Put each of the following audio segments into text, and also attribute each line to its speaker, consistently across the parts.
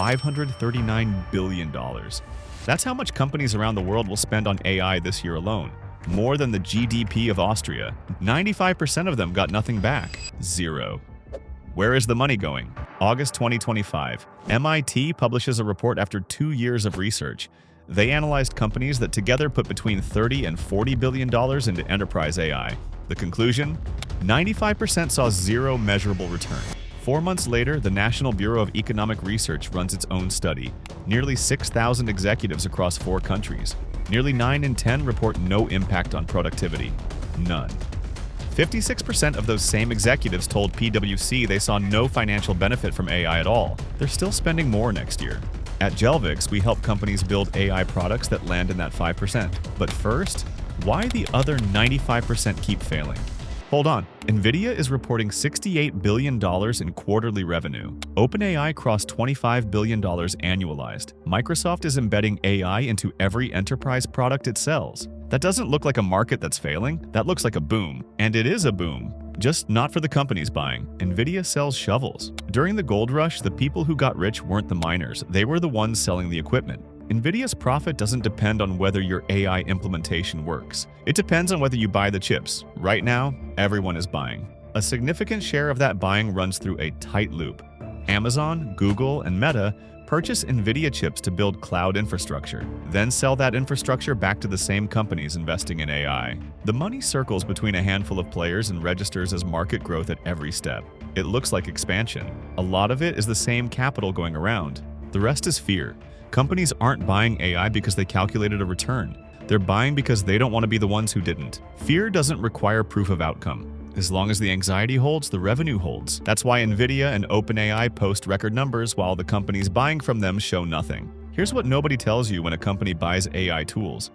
Speaker 1: $539 billion. That's how much companies around the world will spend on AI this year alone. More than the GDP of Austria. 95% of them got nothing back. Zero. Where is the money going? August 2025. MIT publishes a report after 2 years of research. They analyzed companies that together put between $30 and $40 billion into enterprise AI. The conclusion? 95% saw zero measurable return. 4 months later, the National Bureau of Economic Research runs its own study. Nearly 6,000 executives across 4 countries. Nearly 9 in 10 report no impact on productivity. None. 56% of those same executives told PwC they saw no financial benefit from AI at all. They're still spending more next year. At Jelvix, we help companies build AI products that land in that 5%. But first, why the other 95% keep failing? Hold on. NVIDIA is reporting $68 billion in quarterly revenue. OpenAI crossed $25 billion annualized. Microsoft is embedding AI into every enterprise product it sells. That doesn't look like a market that's failing. That looks like a boom. And it is a boom. Just not for the companies buying. NVIDIA sells shovels. During the gold rush, the people who got rich weren't the miners. They were the ones selling the equipment. NVIDIA's profit doesn't depend on whether your AI implementation works. It depends on whether you buy the chips. Right now, everyone is buying. A significant share of that buying runs through a tight loop. Amazon, Google, and Meta purchase NVIDIA chips to build cloud infrastructure, then sell that infrastructure back to the same companies investing in AI. The money circles between a handful of players and registers as market growth at every step. It looks like expansion. A lot of it is the same capital going around. The rest is fear. Companies aren't buying AI because they calculated a return. They're buying because they don't want to be the ones who didn't. Fear doesn't require proof of outcome. As long as the anxiety holds, the revenue holds. That's why NVIDIA and OpenAI post record numbers while the companies buying from them show nothing. Here's what nobody tells you when a company buys AI tools.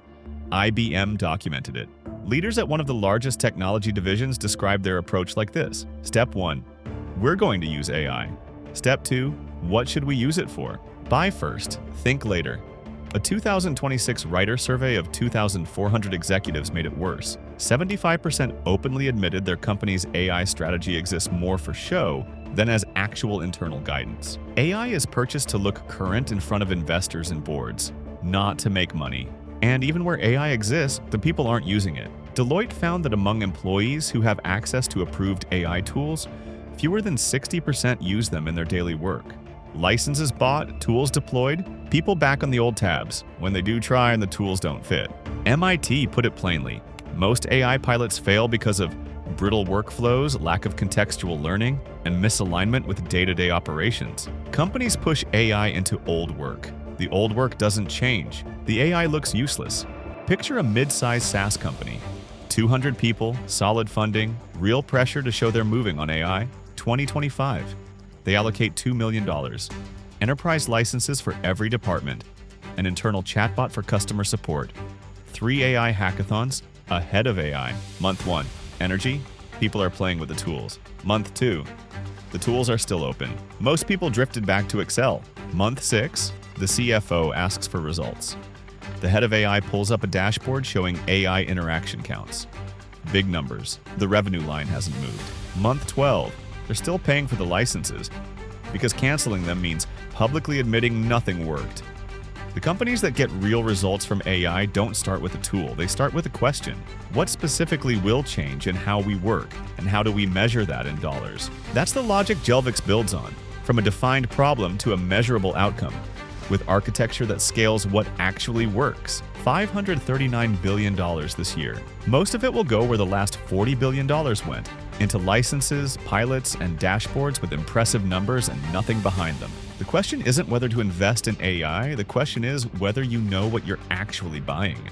Speaker 1: IBM documented it. Leaders at one of the largest technology divisions described their approach like this. Step 1. We're going to use AI. Step 2. What should we use it for? Buy first, think later. A 2026 writer survey of 2,400 executives made it worse. 75% openly admitted their company's AI strategy exists more for show than as actual internal guidance. AI is purchased to look current in front of investors and boards, not to make money. And even where AI exists, the people aren't using it. Deloitte found that among employees who have access to approved AI tools, fewer than 60% use them in their daily work. Licenses bought, tools deployed, people back on the old tabs when they do try and the tools don't fit. MIT put it plainly. Most AI pilots fail because of brittle workflows, lack of contextual learning, and misalignment with day-to-day operations. Companies push AI into old work. The old work doesn't change. The AI looks useless. Picture a mid-sized SaaS company. 200 people, solid funding, real pressure to show they're moving on AI. 2025. They allocate $2 million. Enterprise licenses for every department. An internal chatbot for customer support. 3 AI hackathons ahead of AI. Month 1. Energy. People are playing with the tools. Month 2. The tools are still open. Most people drifted back to Excel. Month 6. The CFO asks for results. The head of AI pulls up a dashboard showing AI interaction counts. Big numbers. The revenue line hasn't moved. Month 12. They're still paying for the licenses because canceling them means publicly admitting nothing worked. The companies that get real results from AI don't start with a tool. They start with a question. What specifically will change in how we work, and how do we measure that in dollars? That's the logic Jelvix builds on, from a defined problem to a measurable outcome, with architecture that scales what actually works. $539 billion this year. Most of it will go where the last $40 billion went, into licenses, pilots, and dashboards with impressive numbers and nothing behind them. The question isn't whether to invest in AI, the question is whether you know what you're actually buying.